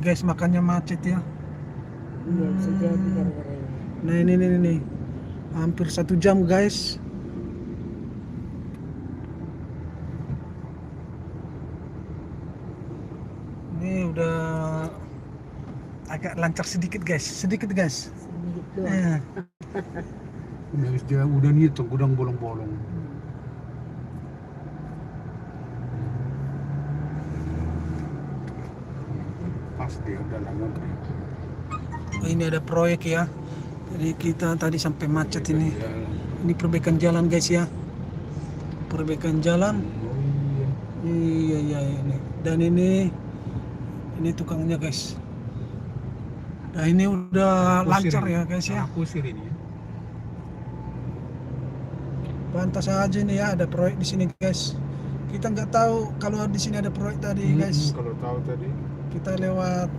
Guys, makanya macet ya. Iya bisa jadi gara-gara ini. Nah ini hampir 1 jam guys. Ini udah agak lancar sedikit guys, Sedikit doang. Udah nih tuh gudang bolong-bolong. Pas dia udah lama. Oh, ini ada proyek ya. Jadi kita tadi sampai macet ini. Ini perbaikan jalan guys ya. Perbaikan jalan. Iya ini. Dan ini tukangnya guys. Nah ini udah lancar ya guys ya. Kusir ini. Pantas aja nih ya ada proyek di sini guys. Kita nggak tahu kalau di sini ada proyek tadi guys. Kalau tahu tadi. Kita lewat